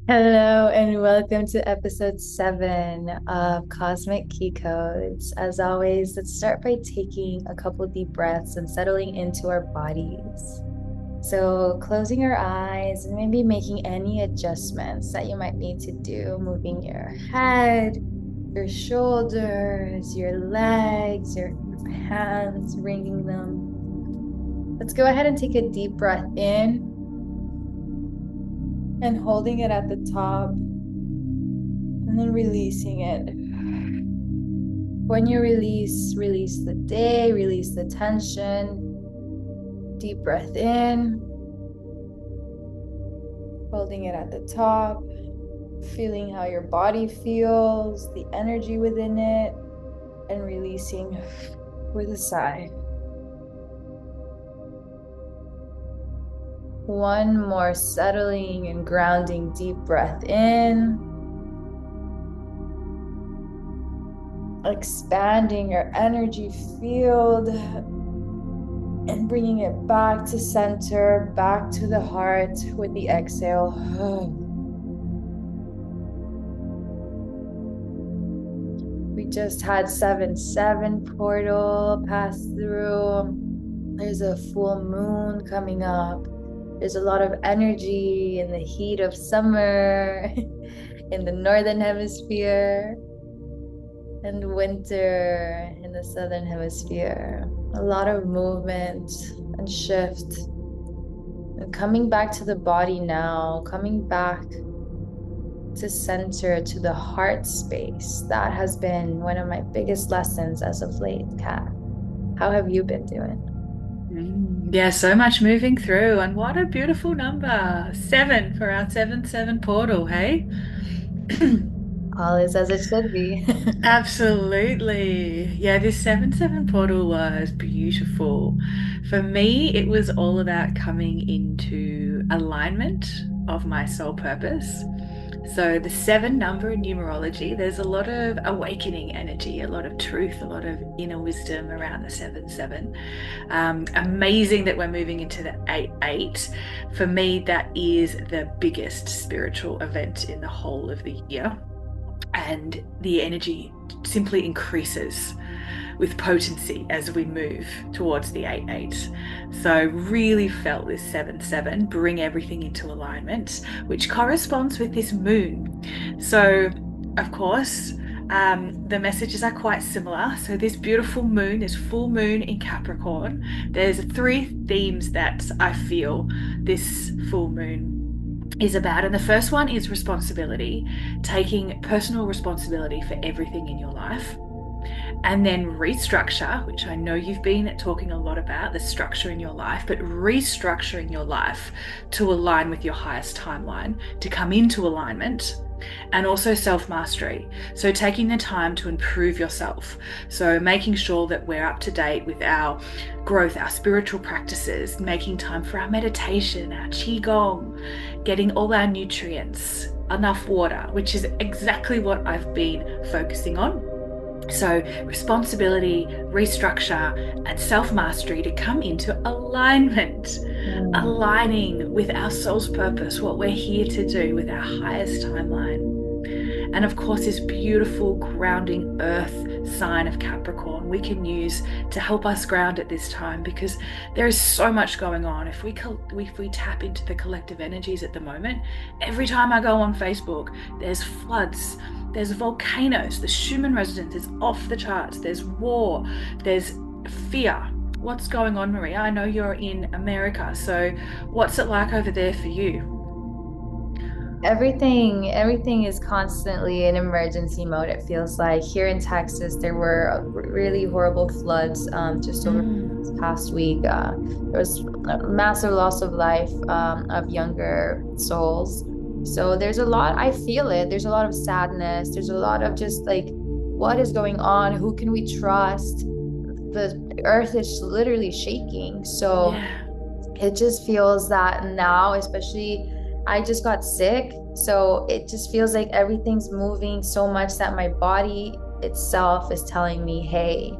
Hello and welcome to episode 7 of Cosmic Key Codes. As always, let's start by taking a couple deep breaths and settling into our bodies. So, closing your eyes and maybe making any adjustments that you might need to do, moving your head, your shoulders, your legs, your hands, wringing them. Let's go ahead and take a deep breath in and holding it at the top, and then releasing it. When you release the day, release the tension. Deep breath in, holding it at the top, feeling how your body feels, the energy within it, and releasing with a sigh. One more settling and grounding deep breath in. Expanding your energy field and bringing it back to center, back to the heart with the exhale. We just had 7-7 portal pass through. There's a full moon coming up. There's a lot of energy in the heat of summer in the northern hemisphere, and winter in the southern hemisphere. A lot of movement and shift. And coming back to the body now, coming back to center, to the heart space. That has been one of my biggest lessons as of late, Kat. How have you been doing? Yeah, so much moving through, and what a beautiful number. 7 for our 7-7 portal, hey? All is as it should be. Absolutely. Yeah, this 7-7 portal was beautiful. For me, it was all about coming into alignment of my soul purpose. So, the 7 number in numerology, there's a lot of awakening energy, a lot of truth, a lot of inner wisdom around the 7-7. Amazing that we're moving into the 8-8. For me, that is the biggest spiritual event in the whole of the year. And the energy simply increases with potency as we move towards the 8-8. So really felt this 7-7 bring everything into alignment, which corresponds with this moon. So, of course, the messages are quite similar. So this beautiful moon, this full moon in Capricorn, there's 3 themes that I feel this full moon is about. And the first one is responsibility, taking personal responsibility for everything in your life. And then restructure, which I know you've been talking a lot about, the structure in your life, but restructuring your life to align with your highest timeline, to come into alignment. And also self mastery. So, taking the time to improve yourself. So, making sure that we're up to date with our growth, our spiritual practices, making time for our meditation, our Qigong, getting all our nutrients, enough water, which is exactly what I've been focusing on. So, responsibility, restructure, and self mastery to come into alignment, Mm. aligning with our soul's purpose, what we're here to do with our highest timeline. And of course, this beautiful grounding earth sign of Capricorn we can use to help us ground at this time, because there is so much going on. If we tap into the collective energies at the moment, every time I go on Facebook, there's floods, there's volcanoes, the Schumann resonance is off the charts, there's war, there's fear. What's going on, Maria? I know you're in America, so what's it like over there for you? Everything is constantly in emergency mode. It feels like here in Texas, there were really horrible floods just over this Mm, past week. There was a massive loss of life of younger souls. So there's a lot, I feel it. There's a lot of sadness. There's a lot of just like, what is going on? Who can we trust? The earth is literally shaking. So yeah. it just feels that now, especially I just got sick. So it just feels like everything's moving so much that my body itself is telling me, hey,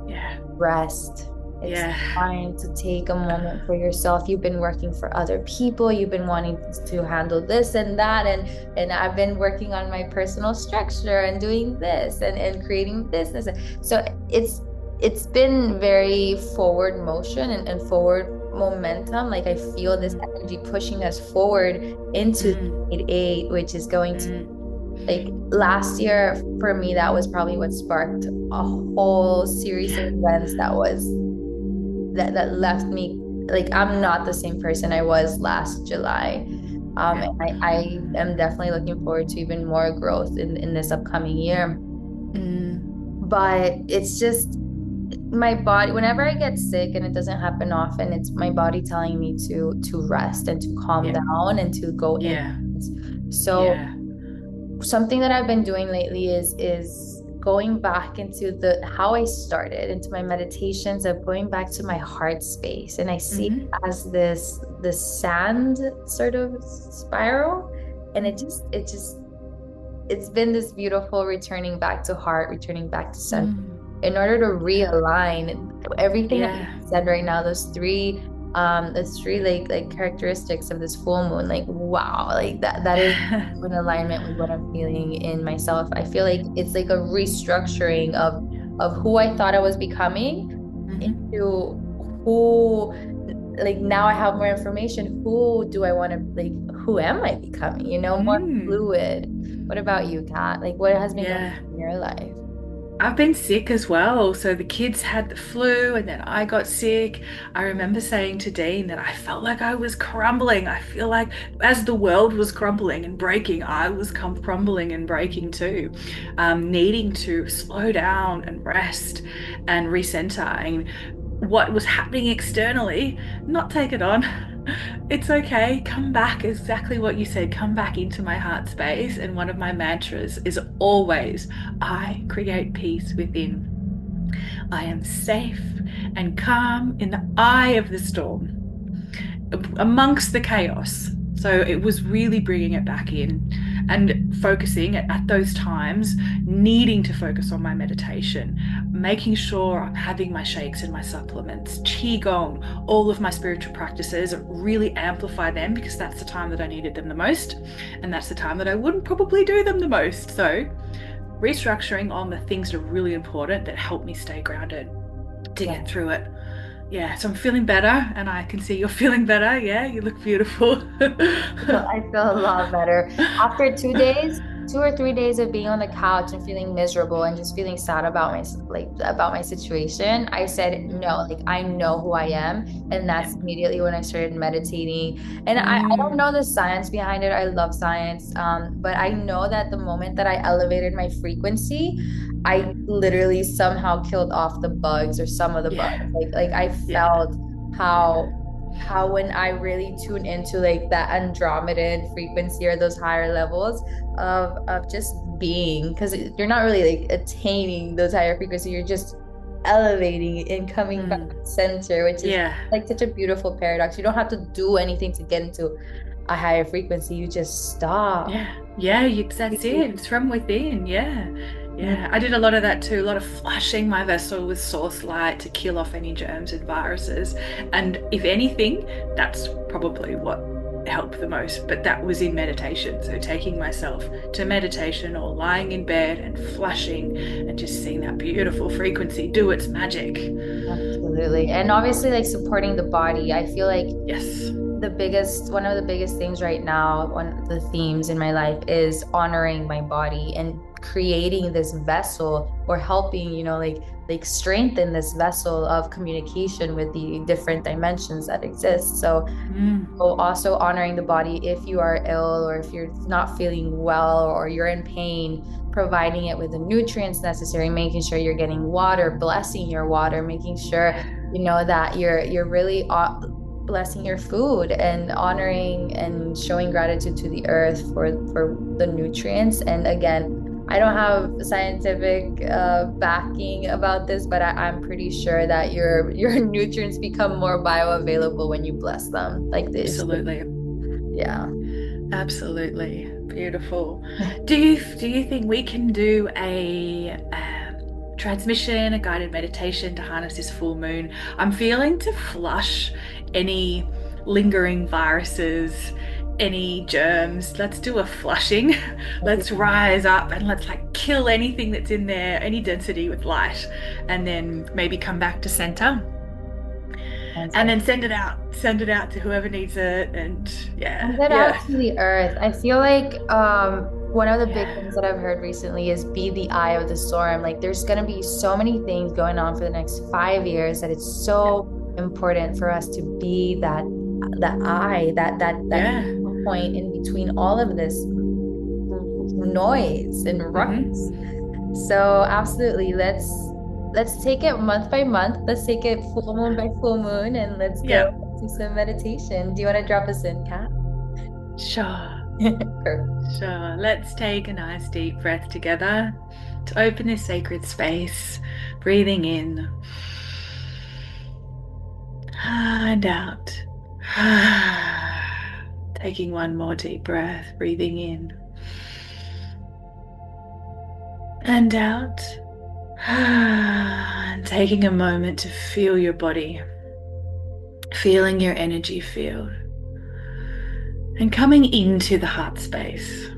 Yeah. rest. It's Yeah. time to take a moment for yourself. You've been working for other people. You've been wanting to handle this and that. And I've been working on my personal structure and doing this and creating business. So it's been very forward motion and forward momentum. Like I feel this Mm, energy pushing us forward into mm, 8-8, which is going to, mm. like, last year for me, that was probably what sparked a whole series of events that left me, like, I'm not the same person I was last July. Yeah. And I am definitely looking forward to even more growth in this upcoming year. Mm, But it's just my body, whenever I get sick, and it doesn't happen often, it's my body telling me to rest and to calm yeah. down and to go in. Yeah. So Yeah. something that I've been doing lately is going back into the how I started, into my meditations, of going back to my heart space. And I see it Mm-hmm. as this sand sort of spiral. And it's been this beautiful returning back to heart, returning back to center, Mm. in order to Yeah. realign everything that you Yeah. said right now, those three like characteristics of this full moon. Like, wow, like that is in alignment with what I'm feeling in myself. I feel like it's like a restructuring of who I thought I was becoming Mm-hmm. into who, like, now I have more information. Who do I want to, like, who am I becoming? More Mm. fluid. What about you, Kat? Like, what has been going Yeah. on in your life? I've been sick as well. So the kids had the flu and then I got sick. I remember saying to Dean that I felt like I was crumbling. I feel like as the world was crumbling and breaking, I was crumbling and breaking too. Needing to slow down and rest and recenter. And what was happening externally, not take it on. It's okay. Come back, exactly what you said. Come back into my heart space. And one of my mantras is always, I create peace within. I am safe and calm in the eye of the storm, amongst the chaos. So it was really bringing it back in and focusing at those times, needing to focus on my meditation, making sure I'm having my shakes and my supplements, qigong, all of my spiritual practices, really amplify them because that's the time that I needed them the most, and that's the time that I wouldn't probably do them the most. So restructuring on the things that are really important that help me stay grounded to Yeah. get through it. Yeah, so I'm feeling better, and I can see you're feeling better. Yeah, you look beautiful. I feel a lot better. After 2 days, 2 or 3 days of being on the couch and feeling miserable and just feeling sad about my situation, I said no, like, I know who I am. And Yeah. that's immediately when I started meditating. And I don't Mm, know the science behind it. I love science. But I know that the moment that I elevated my frequency, I mm, literally somehow killed off the bugs, or some of the bugs. yeah, Like I yeah, felt yeah. how when I really tune into, like, that Andromedan frequency, or those higher levels of just being, because you're not really like attaining those higher frequencies, you're just elevating and coming back Mm, to center, which is yeah, like such a beautiful paradox. You don't have to do anything to get into a higher frequency. You just stop. yeah, yeah. That's it. It's from within. Yeah, Mm. yeah. I did a lot of that too. A lot of flushing my vessel with source light to kill off any germs and viruses. And if anything, that's probably what helped the most. But that was in meditation. So taking myself to meditation or lying in bed and flushing and just seeing that beautiful frequency do its magic. Absolutely. And obviously, like, supporting the body. I feel like Yes. one of the biggest things right now, one of the themes in my life, is honoring my body and creating this vessel, or helping, like strengthen this vessel of communication with the different dimensions that exist. Mm, So also honoring the body if you are ill, or if you're not feeling well, or you're in pain, providing it with the nutrients necessary, making sure you're getting water, blessing your water, making sure yeah. that you're really blessing your food, and honoring and showing gratitude to the earth for the nutrients. And again, I don't have scientific backing about this, but I'm pretty sure that your nutrients become more bioavailable when you bless them. Like this, Absolutely. yeah. Absolutely. Beautiful. Do you think we can do a transmission, a guided meditation to harness this full moon. I'm feeling to flush any lingering viruses, any germs. Let's do a flushing. Let's rise up and let's like kill anything that's in there, any density with light, and then maybe come back to center Sounds and good. then send it out to whoever needs it. And Send yeah, it out yeah, to the earth. I feel like one of the big yeah, things that I've heard recently is be the eye of the storm. Like there's gonna be so many things going on for the next 5 years that it's yeah, so important for us to be that eye, that yeah. point in between all of this noise and ruckus. Hmm. So absolutely, let's take it month by month. Let's take it full moon by full moon, and let's go Yeah, do some meditation. Do you want to drop us in, Kat? sure. Perfect. Sure. Let's take a nice deep breath together to open this sacred space. Breathing in and out. Taking one more deep breath. Breathing in and out. And taking a moment to feel your body, feeling your energy field, and coming into the heart space.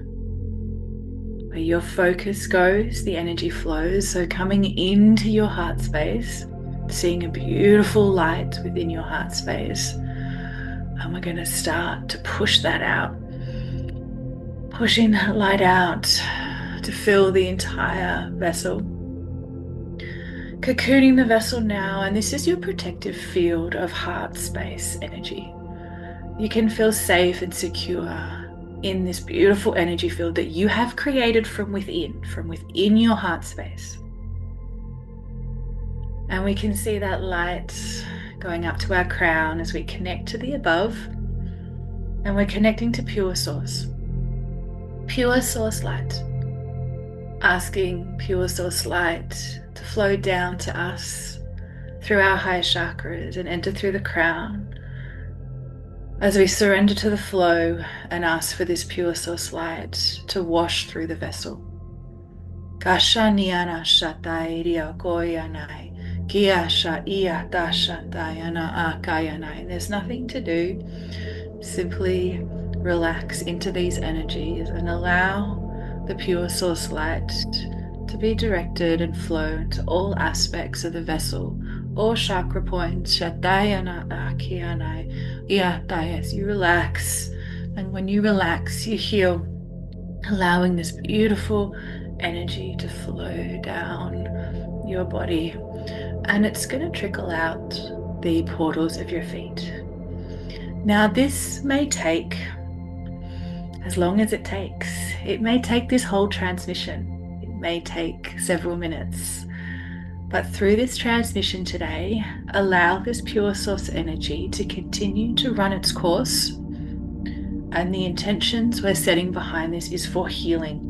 Where your focus goes, the energy flows. So coming into your heart space, seeing a beautiful light within your heart space. And we're going to start to push that out, pushing that light out to fill the entire vessel. Cocooning the vessel now, and this is your protective field of heart space energy. You can feel safe and secure in this beautiful energy field that you have created from within your heart space. And we can see that light going up to our crown as we connect to the above. And we're connecting to pure source light. Asking pure source light to flow down to us through our high chakras and enter through the crown as we surrender to the flow and ask for this pure source light to wash through the vessel. Kashaniana shatairia koyanai, kiasha iya dashatayana akayanai. There's nothing to do. Simply relax into these energies and allow the pure source light to be directed and flow to all aspects of the vessel, all chakra points. Shatayana akiyanai, iyatai. As you relax, and when you relax, you heal, allowing this beautiful energy to flow down your body, and it's going to trickle out the portals of your feet. Now, this may take as long as it takes. It may take this whole transmission. It may take several minutes. But through this transmission today, allow this pure source energy to continue to run its course. And the intentions we're setting behind this is for healing.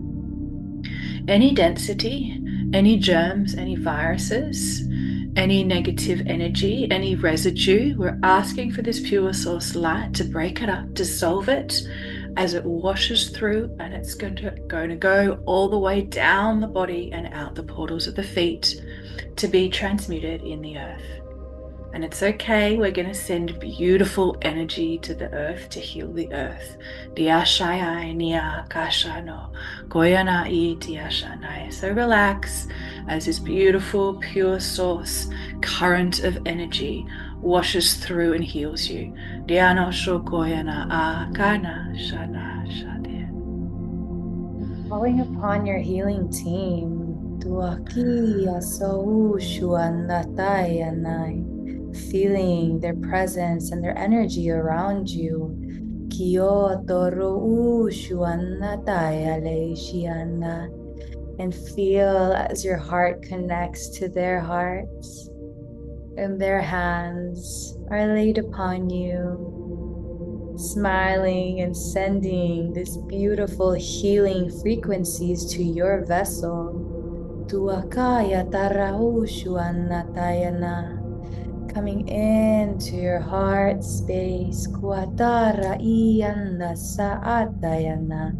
Any density, any germs, any viruses, any negative energy, any residue, we're asking for this pure source light to break it up, dissolve it as it washes through, and it's going to go all the way down the body and out the portals of the feet to be transmuted in the earth. And it's okay, we're going to send beautiful energy to the earth to heal the earth. So relax as this beautiful, pure source current of energy washes through and heals you. Calling upon your healing team. Tuaki asau shuanatayanai. Feeling their presence and their energy around you. Kyotoru shuanatayale shiana. And feel as your heart connects to their hearts and their hands are laid upon you, smiling and sending this beautiful healing frequencies to your vessel. Tuakaya taraushu anatayana. Coming into your heart space. Kuatara iyanda saatayana.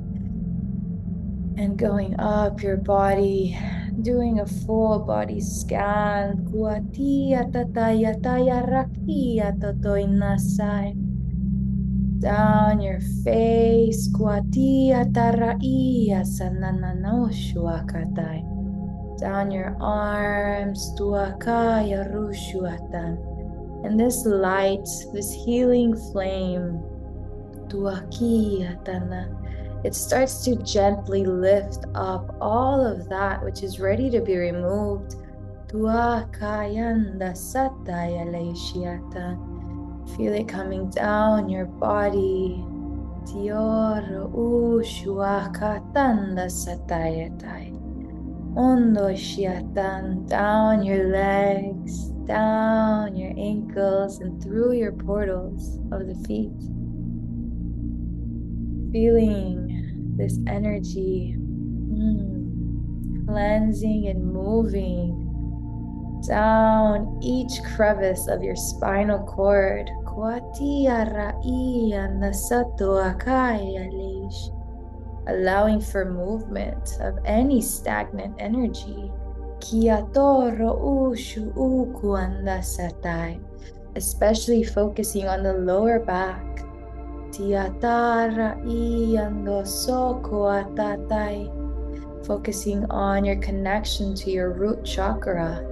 And going up your body Doing a full body scan. Kuatia tataya taya rakia totoi nasai. Down your face. Kuatia taraia sanananoshuakatai. Down your arms. Tuakaya rushuatan. And this light, this healing flame, tuakiyatana, it starts to gently lift up all of that which is ready to be removed. Tuakayanda sataya leishiata. Feel it coming down your body. Tioro ushuakatanda satayatai. Ondo shiatan, down your legs, down your ankles, and through your portals of the feet. Feeling this energy cleansing and moving down each crevice of your spinal cord. Allowing for movement of any stagnant energy. Especially focusing on the lower back. Focusing on your connection to your root chakra.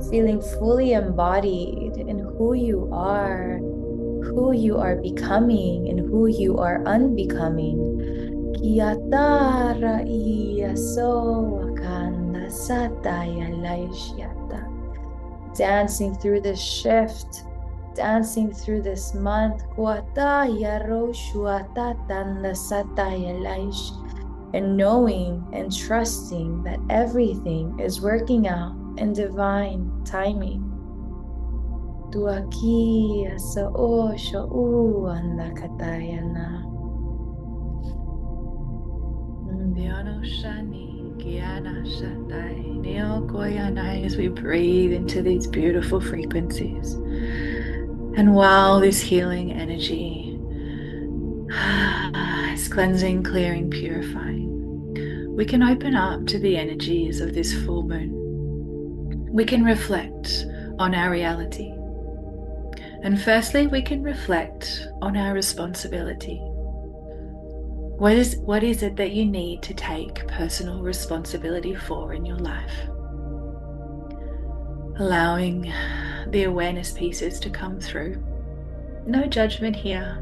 Feeling fully embodied in who you are becoming, and who you are unbecoming. Dancing through this shift, dancing through this month, and knowing and trusting that everything is working out in divine timing. As we breathe into these beautiful frequencies. And while this healing energy is cleansing, clearing, purifying, we can open up to the energies of this full moon. We can reflect on our reality. And firstly, we can reflect on our responsibility. What is it that you need to take personal responsibility for in your life? Allowing the awareness pieces to come through. No judgment here.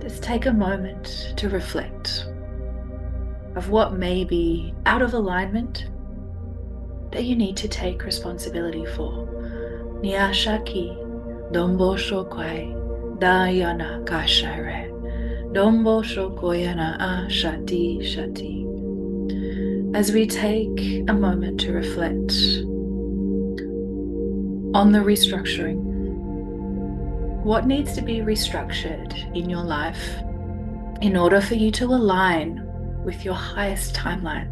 Just take a moment to reflect of what may be out of alignment that you need to take responsibility for. Niyashaki, dombo shokwai, dayana kashare, dombo shokoyana shati shati. As we take a moment to reflect on the restructuring, what needs to be restructured in your life in order for you to align with your highest timeline?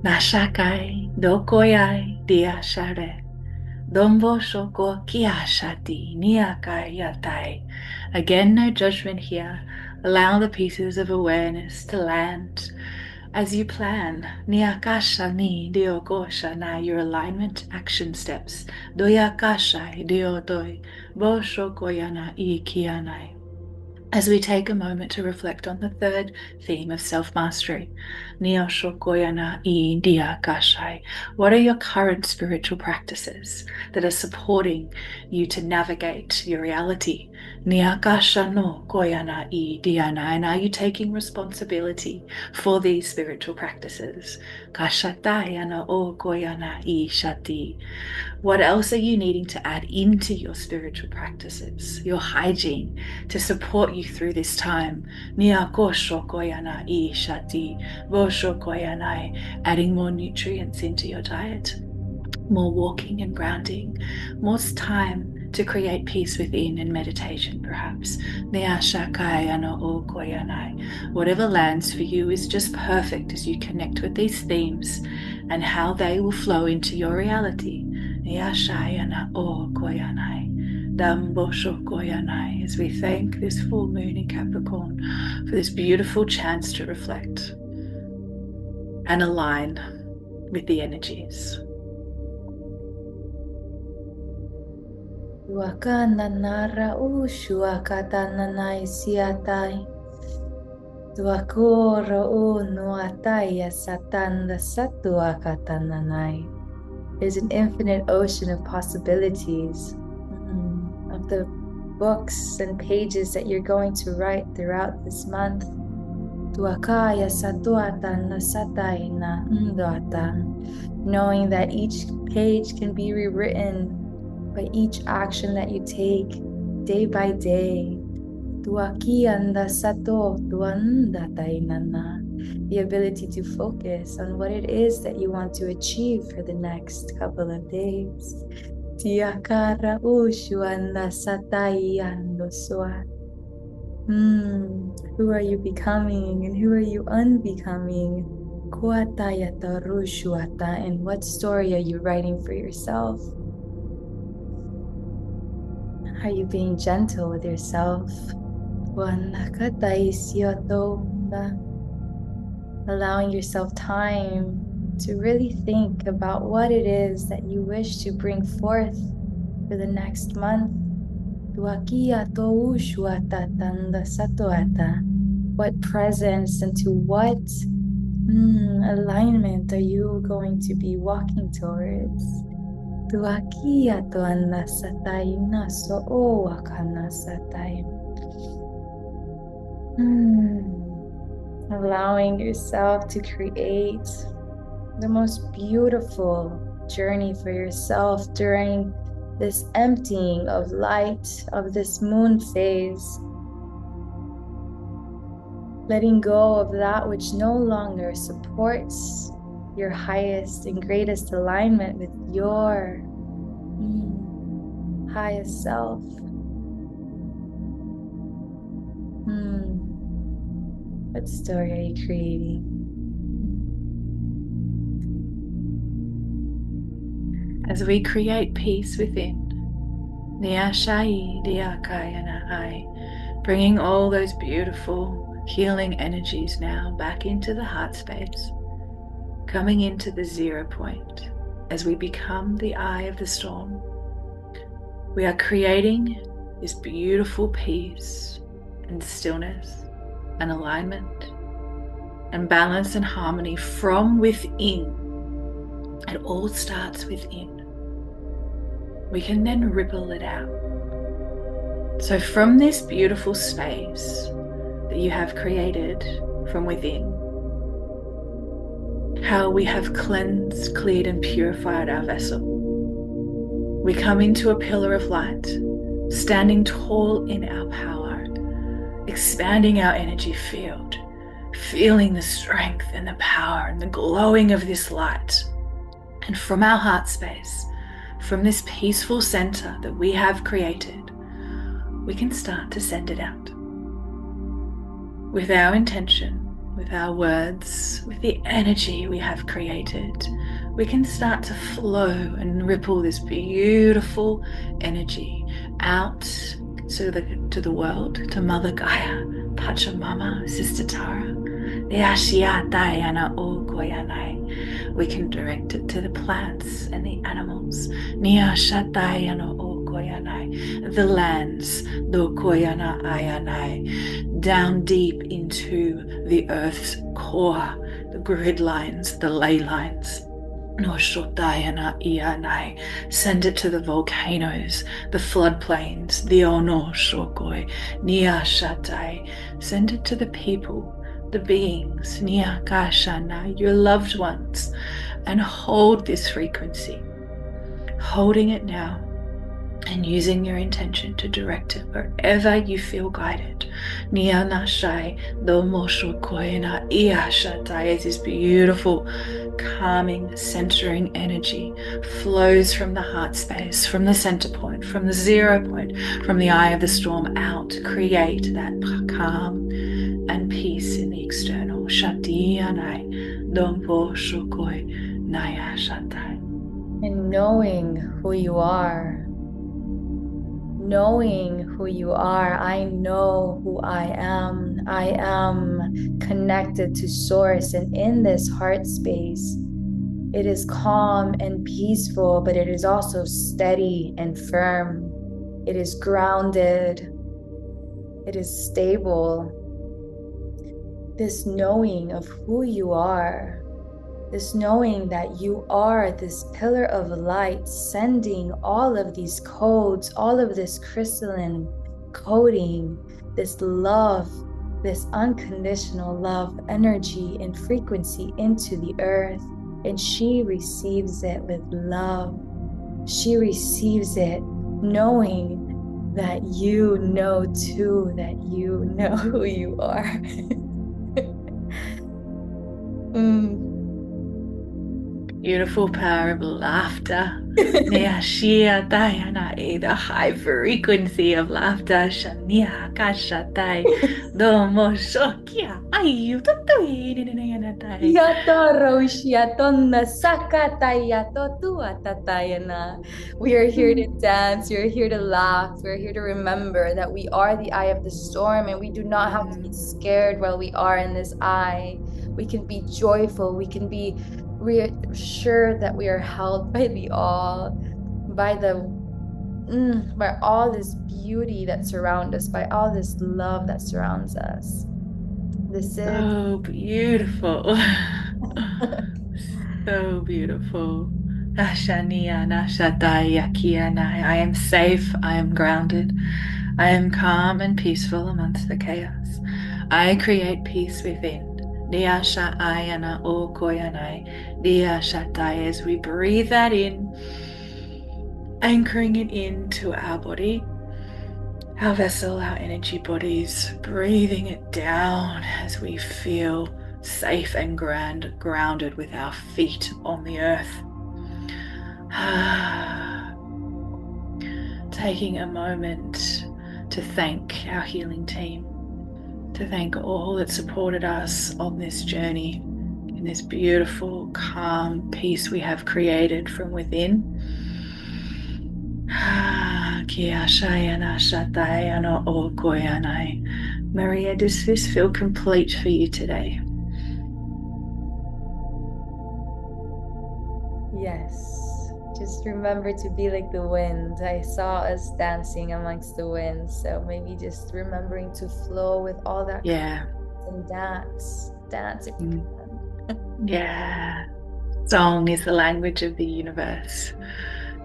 Nashakai dokoyai diashare, dombo shoko kiashati niakai yatai. Again, no judgment here. Allow the pieces of awareness to land as you plan. Niakasha ni diogosha na, your alignment action steps. Doyakashai diodoi bo shokoyana ikianai. As we take a moment to reflect on the third theme of self-mastery, Neo-shokoyana I Diakashai. What are your current spiritual practices that are supporting you to navigate your reality? Niakasha no koyana I Diana. And are you taking responsibility for these spiritual practices? Kashatayana o koyana I shati. What else are you needing to add into your spiritual practices, your hygiene, to support you through this time? Adding more nutrients into your diet, more walking and grounding, more time to create peace within and meditation, perhaps. Whatever lands for you is just perfect as you connect with these themes and how they will flow into your reality. As we thank this full moon in Capricorn for this beautiful chance to reflect and align with the energies. Tuaka nanara ushuakata nanai siatai. Tuakoro nuataya satanda satuakata nanai. There's an infinite ocean of possibilities of the books and pages that you're going to write throughout this month. Tuakaya satuatan nasataina ndoatan. Knowing that each page can be rewritten by each action that you take day by day. Tuakianda sato tuandatainana. The ability to focus on what it is that you want to achieve for the next couple of days. Tiakara ushuanda satayando soa. Who are you becoming and who are you unbecoming? Kuatayata rushuata. And what story are you writing for yourself? Are you being gentle with yourself? Allowing yourself time to really think about what it is that you wish to bring forth for the next month. What presence and to what alignment are you going to be walking towards? Allowing yourself to create the most beautiful journey for yourself during this emptying of light of this moon phase. Letting go of that which no longer supports your highest and greatest alignment with your highest self. What story are you creating? As we create peace within, bringing all those beautiful healing energies now back into the heart space, coming into the 0 point as we become the eye of the storm. We are creating this beautiful peace and stillness and alignment and balance and harmony from within. It all starts within. We can then ripple it out. So from this beautiful space that you have created from within, how we have cleansed, cleared, and purified our vessel, we come into a pillar of light, standing tall in our power, expanding our energy field, feeling the strength and the power and the glowing of this light. And from our heart space, from this peaceful center that we have created, we can start to send it out. With our intention, with our words, with the energy we have created, we can start to flow and ripple this beautiful energy out to the world, to Mother Gaia, Pachamama, Sister Tara. We can direct it to the plants and the animals, the lands, down deep into the earth's core, the grid lines, the ley lines. Send it to the volcanoes, the floodplains, the Onoshokoi, Niashatai. Send it to the people, the beings, Niakashana, your loved ones, and hold this frequency, holding it now and using your intention to direct it wherever you feel guided. Nianashai, Domoshokoina, Iashatai, as this beautiful, calming, centering energy flows from the heart space, from the center point, from the 0 point, from the eye of the storm out to create that calm and peace in the external. Shatianai, Dompo Shokoi, Naya Shatai. And knowing who you are, knowing who you are. I know who I am. I am connected to source. And in this heart space, it is calm and peaceful, but it is also steady and firm. It is grounded. It is stable. This knowing of who you are, this knowing that you are this pillar of light, sending all of these codes, all of this crystalline coding, this love, this unconditional love, energy, and frequency into the earth. And she receives it with love. She receives it knowing that you know too, that you know who you are. mm. Beautiful power of laughter. Nea shia dayana e the high frequency of laughter. Shania kashatai. Domo shokia. Ayu tatoi ninayanatay. We are here to dance. We're here to laugh. We're here to remember that we are the eye of the storm and we do not have to be scared while we are in this eye. We can be joyful. We can be reassured that we are held by the all, by all this beauty that surrounds us, by all this love that surrounds us. This is So beautiful. So beautiful. Ashania nashatai yakianai. I am safe. I am grounded. I am calm and peaceful amongst the chaos. I create peace within. Niasha ayana o koyanai. Niashatai as we breathe that in, anchoring it into our body, our vessel, our energy bodies, breathing it down as we feel safe and grounded with our feet on the earth. Taking a moment to thank our healing team, to thank all that supported us on this journey, in this beautiful, calm peace we have created from within. Maria, does this feel complete for you today? Yes. Just remember to be like the wind. I saw us dancing amongst the wind. So maybe just remembering to flow with all that. Yeah. And dance. Dance if you can. Yeah. Song is the language of the universe.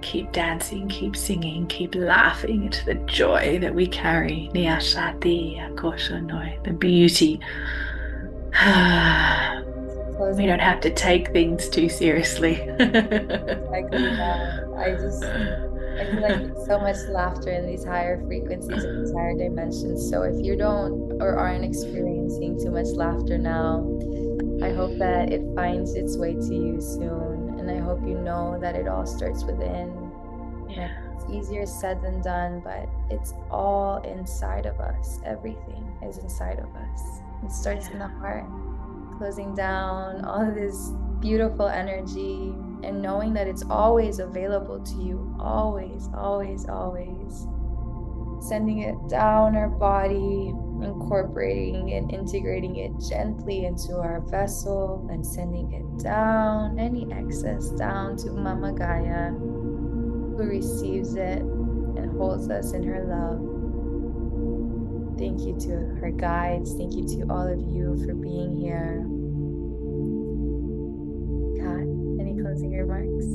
Keep dancing, keep singing, keep laughing into the joy that we carry. The beauty. We don't have to take things too seriously. Exactly that. I feel like there's so much laughter in these higher frequencies and these higher dimensions. So if you don't or aren't experiencing too much laughter now, I hope that it finds its way to you soon. And I hope you know that it all starts within. Yeah. It's easier said than done, but it's all inside of us. Everything is inside of us. It starts in the heart, closing down all of this beautiful energy and knowing that it's always available to you. Always, always, always. Sending it down our body, incorporating and integrating it gently into our vessel and sending it down, any excess down to Mama Gaia, who receives it and holds us in her love. Thank you to her guides. Thank you to all of you for being here. Kat, any closing remarks?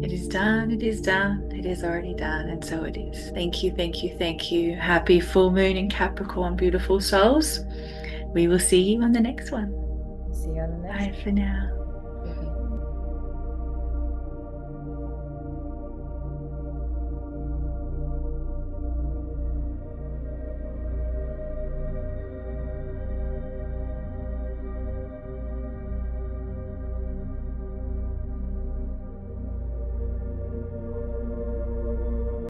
It is done. It is done. It is already done. And so it is. Thank you. Thank you. Thank you. Happy full moon in Capricorn, beautiful souls. We will see you on the next one. See you on the next one. Bye for now.